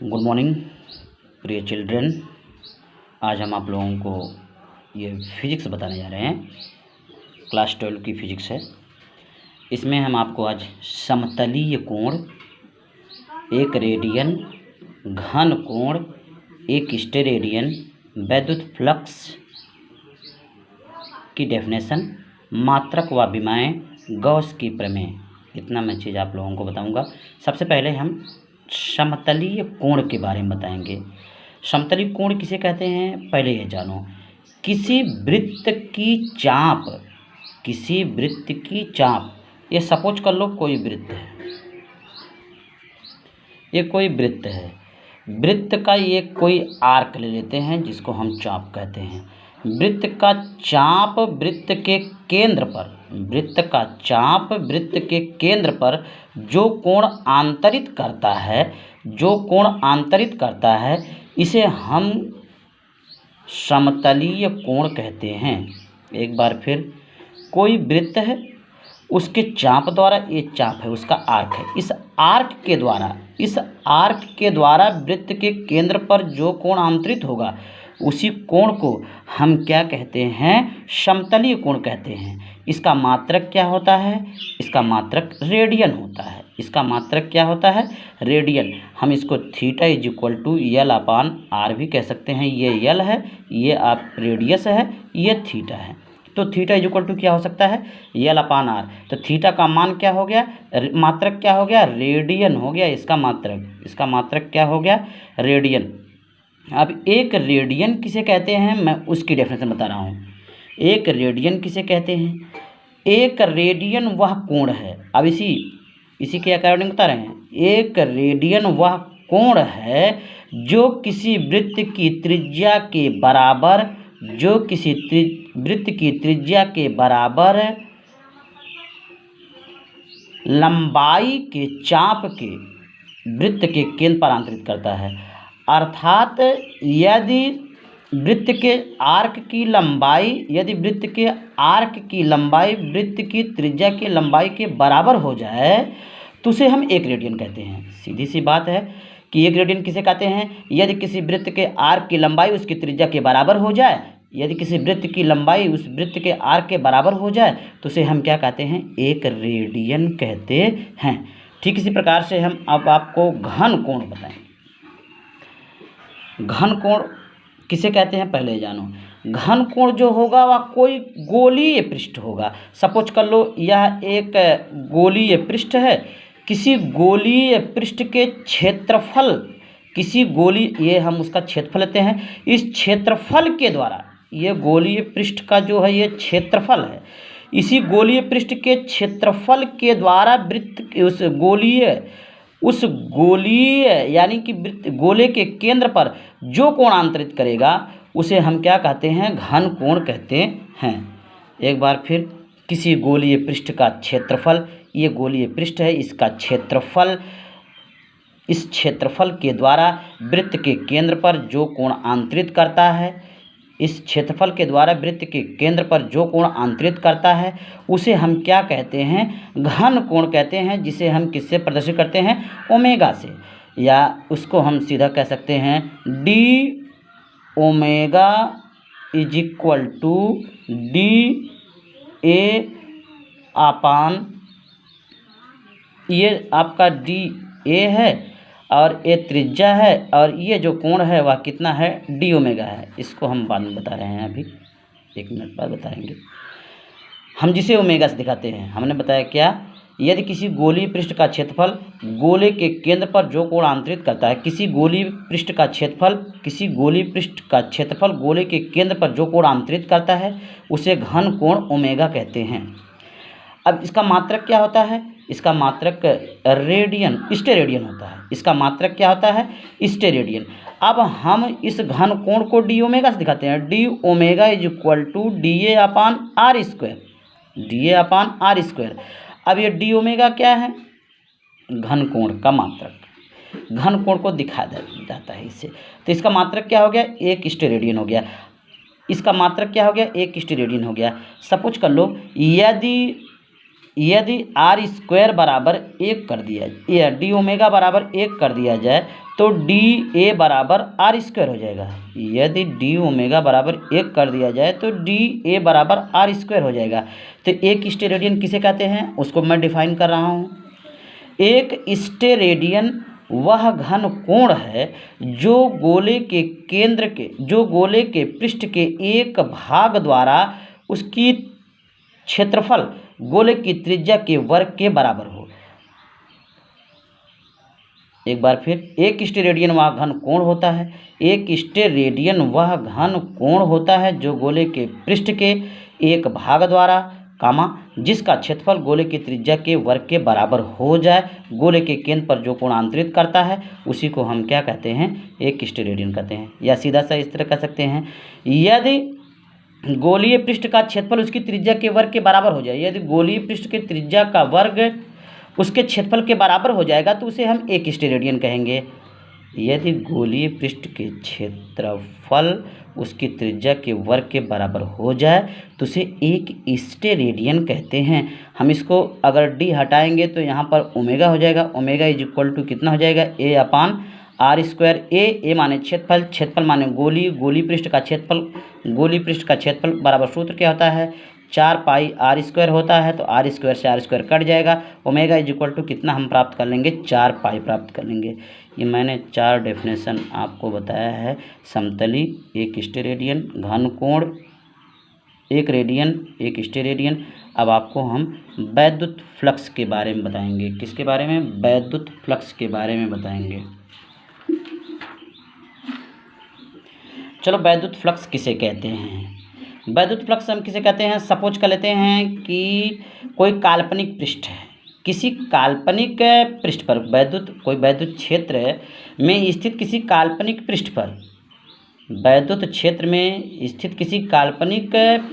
Good morning प्रिय children. आज हम आप लोगों को ये फिजिक्स बताने जा रहे हैं। क्लास 12 की फिजिक्स है। इसमें हम आपको आज समतलीय कोण, एक रेडियन, घन कोण, एक स्टेरेडियन, वैद्युत फ्लक्स की डेफिनेशन, मात्रक व विमाएँ, गॉस की प्रमेय, इतना मैं चीज़ आप लोगों को बताऊंगा। सबसे पहले हम समतलीय कोण के बारे में बताएंगे। समतलीय कोण किसे कहते हैं पहले ये जानो। किसी वृत्त की चाप, ये सपोज कर लो कोई वृत्त है, ये कोई वृत्त है। वृत्त का ये कोई आर्क ले लेते हैं जिसको हम चाप कहते हैं। वृत्त का चाप वृत्त के केंद्र पर जो कोण आंतरित करता है, इसे हम समतलीय कोण कहते हैं। एक बार फिर, कोई वृत्त है, उसके चाप द्वारा, ये चाप है, उसका आर्क है, इस आर्क के द्वारा वृत्त के केंद्र पर जो कोण आंतरित होगा, उसी कोण को हम क्या कहते हैं? समतलीय कोण कहते हैं। इसका मात्रक क्या होता है? इसका मात्रक रेडियन होता है। इसका मात्रक क्या होता है? रेडियन। हम इसको theta is equal to l upon r भी कह सकते हैं। ये यल है, ये आप रेडियस है, ये थीटा है। तो थीटा इज इक्वल टू क्या हो सकता है? यल अपान आर। तो थीटा का मान क्या हो गया? मात्रक क्या हो गया? रेडियन हो गया इसका मात्रक क्या हो गया? रेडियन। अब एक रेडियन किसे कहते हैं, मैं उसकी डेफिनेशन बता रहा हूँ। एक रेडियन किसे कहते हैं? एक रेडियन वह कोण है। अब इसी के अकॉर्डिंग बता रहे हैं। एक रेडियन वह कोण है जो किसी वृत्त की त्रिज्या के बराबर लंबाई के चाप के वृत्त के केंद्र पर आंतरित करता है। अर्थात यदि वृत्त के आर्क की लंबाई वृत्त की त्रिज्या की लंबाई के बराबर हो जाए तो उसे हम एक रेडियन कहते हैं। सीधी सी बात है कि एक रेडियन किसे कहते हैं? यदि किसी वृत्त के आर्क की लंबाई उसकी त्रिज्या के बराबर हो जाए, यदि किसी वृत्त की लंबाई उस वृत्त के आर्क के बराबर हो जाए तो उसे हम क्या कहते हैं? एक रेडियन कहते हैं। ठीक इसी प्रकार से हम अब आपको घन कोण बताएं। घन कोण किसे कहते हैं पहले जानो। घन कोण जो होगा वह कोई गोलीय पृष्ठ होगा। सपोज कर लो यह एक गोलीय पृष्ठ है। किसी गोलीय पृष्ठ के क्षेत्रफल, ये हम उसका क्षेत्रफल लेते हैं। इस क्षेत्रफल के द्वारा, ये गोलीय पृष्ठ का जो है ये क्षेत्रफल है। इसी गोलीय पृष्ठ के क्षेत्रफल के द्वारा वृत्त उस गोलीय यानी कि गोले के केंद्र पर जो कोण आंतरित करेगा उसे हम क्या कहते हैं? घन कोण कहते हैं। एक बार फिर, किसी गोलीय पृष्ठ का क्षेत्रफल, ये गोलीय पृष्ठ है, इसका क्षेत्रफल, इस क्षेत्रफल के द्वारा वृत्त के केंद्र पर जो कोण आंतरित करता है, इस क्षेत्रफल के द्वारा वृत्त के केंद्र पर जो कोण आंतरित करता है उसे हम क्या कहते हैं? घन कोण कहते हैं। जिसे हम किससे प्रदर्शित करते हैं? ओमेगा से, या उसको हम सीधा कह सकते हैं d omega is equal to d a upon, ये आपका डी ए है और ये त्रिज्या है, और ये जो कोण है वह कितना है? डी ओमेगा है। इसको हम बाद में बता रहे हैं, अभी 1 मिनट बाद बताएंगे। हम जिसे ओमेगा से दिखाते हैं, हमने बताया क्या? यदि किसी गोलीय पृष्ठ का क्षेत्रफल गोले के केंद्र पर जो कोण आंतरित करता है, किसी गोलीय पृष्ठ का क्षेत्रफल गोले के केंद्र पर जो कोण आंतरित करता है उसे घन कोण ओमेगा कहते हैं। अब इसका मात्रक क्या होता है? इसका मात्रक स्टेरेडियन होता है। इसका मात्रक क्या होता है? स्टेरेडियन। अब हम इस घन कोण को डी ओमेगा से दिखाते हैं। D omega is equal to d a upon r square. अब ये डी ओमेगा क्या है? घन कोण का मात्रक। घन कोण को दिखा जाता है इससे। तो इसका मात्रक क्या हो गया? 1 स्टेरेडियन हो गया। इसका मात्रक क्या हो गया? 1 स्टेरेडियन हो गया। सपोज कर लो यदि यदि आर स्क्वायर बराबर 1 कर दिया या डी ओमेगा बराबर 1 कर दिया जाए तो डी ए बराबर आर स्क्वायर हो जाएगा। यदि डी ओमेगा बराबर 1 कर दिया जाए तो डी ए बराबर आर स्क्वायर हो जाएगा। तो एक स्टेरेडियन किसे कहते हैं उसको मैं डिफाइन कर रहा हूँ। एक स्टेरेडियन वह घन कोण है जो गोले के पृष्ठ के एक भाग द्वारा उसकी क्षेत्रफल गोले की त्रिज्या के वर्ग के बराबर हो। एक बार फिर, एक स्टेरेडियन वह घन कोण होता है, एक स्टेरेडियन वह घन कोण होता है जो गोले के पृष्ठ के एक भाग द्वारा जिसका क्षेत्रफल गोले की त्रिज्या के वर्ग के बराबर हो जाए, गोले के केंद्र पर जो कोण आंतरित करता है उसी को हम क्या कहते हैं, एक स्टेरेडियन कहते हैं। या सीधा सा इस तरह कह सकते हैं, यदि गोलीय पृष्ठ का क्षेत्रफल उसकी त्रिज्या के वर्ग के बराबर हो जाए, यदि गोलीय पृष्ठ के त्रिज्या का वर्ग उसके क्षेत्रफल के बराबर हो जाएगा तो उसे हम एक स्टेरेडियन कहेंगे। यदि गोलीय पृष्ठ के क्षेत्रफल उसकी त्रिज्या के वर्ग के बराबर हो जाए तो उसे एक स्टेरेडियन कहते हैं। हम इसको अगर डी हटाएंगे तो यहाँ पर ओमेगा हो जाएगा। ओमेगा इज इक्वल टू कितना हो जाएगा, ए अपान आर स्क्वायर। ए माने क्षेत्रफल, क्षेत्रफल माने गोली पृष्ठ का क्षेत्रफल बराबर सूत्र क्या होता है, 4 पाई आर स्क्वायर होता है। तो आर स्क्वायर से आर स्क्वायर कट जाएगा। ओमेगा इज इक्वल टू कितना हम प्राप्त कर लेंगे, 4 पाई प्राप्त कर लेंगे। ये मैंने 4 डेफिनेशन आपको बताया है। समतली, एक स्टेरेडियन, घन कोण, एक रेडियन, एक स्टेरेडियन। अब आपको हम वैद्युत फ्लक्स के बारे में बताएंगे। किसके बारे में, वैद्युत फ्लक्स के बारे में बताएंगे। चलो, वैद्युत फ्लक्स किसे कहते हैं। वैद्युत फ्लक्स हम किसे कहते हैं, सपोज कर लेते हैं कि कोई काल्पनिक पृष्ठ है, किसी काल्पनिक पृष्ठ पर कोई वैद्युत क्षेत्र में स्थित किसी काल्पनिक पृष्ठ पर, वैद्युत क्षेत्र में स्थित किसी काल्पनिक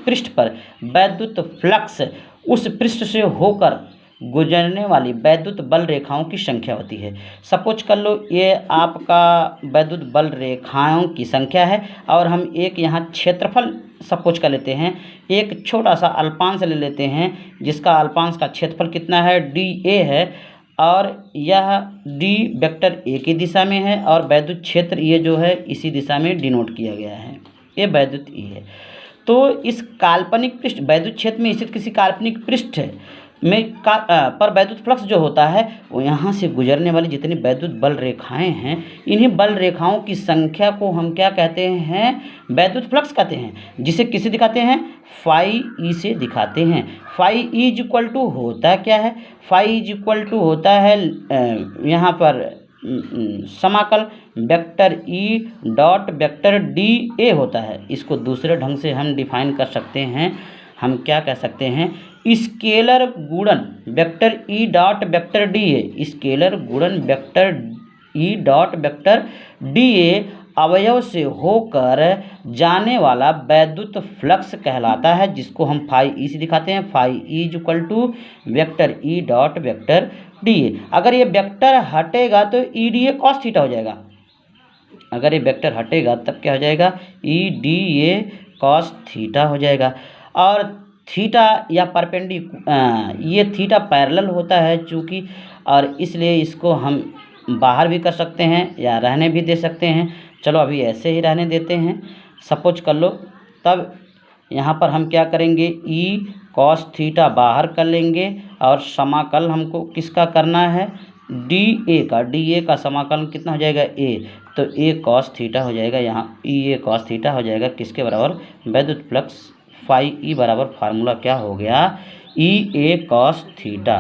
पृष्ठ पर वैद्युत फ्लक्स उस पृष्ठ से होकर गुजरने वाली वैद्युत बल रेखाओं की संख्या होती है। सपोज कर लो ये आपका वैद्युत बल रेखाओं की संख्या है और हम एक यहाँ क्षेत्रफल सपोज कर लेते हैं। एक छोटा सा अल्पांश ले लेते हैं जिसका अल्पांश का क्षेत्रफल कितना है, डी ए है, और यह डी वेक्टर ए की दिशा में है और वैद्युत क्षेत्र ये जो है इसी दिशा में डिनोट किया गया है, ये वैद्युत ई है। तो इस काल्पनिक पृष्ठ, वैद्युत क्षेत्र में स्थित किसी काल्पनिक पृष्ठ में पर वैद्युत फ्लक्स जो होता है वो यहाँ से गुजरने वाली जितनी वैद्युत बल रेखाएं हैं, इन्हीं बल रेखाओं की संख्या को हम क्या कहते हैं, वैद्युत फ्लक्स कहते हैं। जिसे किसे दिखाते हैं, फाई ई से दिखाते हैं। Phi e is equal to होता क्या है, फाई इज इक्वल टू होता है यहाँ पर समाकल vector e dot vector d ए होता है। इसको दूसरे ढंग से हम डिफाइन कर सकते हैं, हम क्या कह सकते हैं, स्केलर गुणन vector e dot vector d a, scalar गुणन vector e dot vector d a अवयव से होकर जाने वाला वैद्युत फ्लक्स कहलाता है, जिसको हम फाई ई से दिखाते हैं। Phi e is equal to vector e dot vector d a. अगर ये वेक्टर हटेगा तो e d a cos theta हो जाएगा। अगर ये वेक्टर हटेगा तब क्या हो जाएगा, ई डी ए कॉस थीटा हो जाएगा। और थीटा या ये थीटा पैरेलल होता है चूँकि, और इसलिए इसको हम बाहर भी कर सकते हैं या रहने भी दे सकते हैं। चलो अभी ऐसे ही रहने देते हैं, सपोज कर लो। तब यहाँ पर हम क्या करेंगे, ई कॉस थीटा बाहर कर लेंगे और समाकल हमको किसका करना है, डी ए का समाकलन कितना हो जाएगा, ए। तो ए कॉस थीटा हो जाएगा, यहाँ ई ए कॉस थीटा हो जाएगा किसके बराबर, वैद्युत फ्लक्स फाई ई बराबर फार्मूला क्या हो गया, ई ए कॉस थीटा।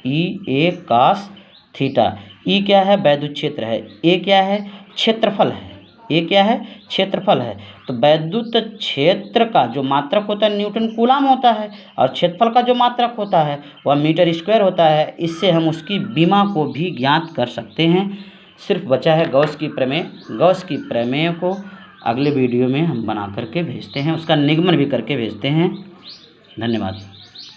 ई ए कॉस थीटा, ई क्या है, वैद्युत क्षेत्र है, ए क्या है, क्षेत्रफल है, ए क्या है, क्षेत्रफल है। तो वैद्युत क्षेत्र का जो मात्रक होता है न्यूटन कूलम होता है और क्षेत्रफल का जो मात्रक होता है वह मीटर स्क्वायर होता है। इससे हम उसकी विमा को भी ज्ञात कर सकते हैं। सिर्फ बचा है गॉस की प्रमेय। गॉस की प्रमेय को अगले वीडियो में हम बना करके भेजते हैं, उसका निगमन भी करके भेजते हैं। धन्यवाद।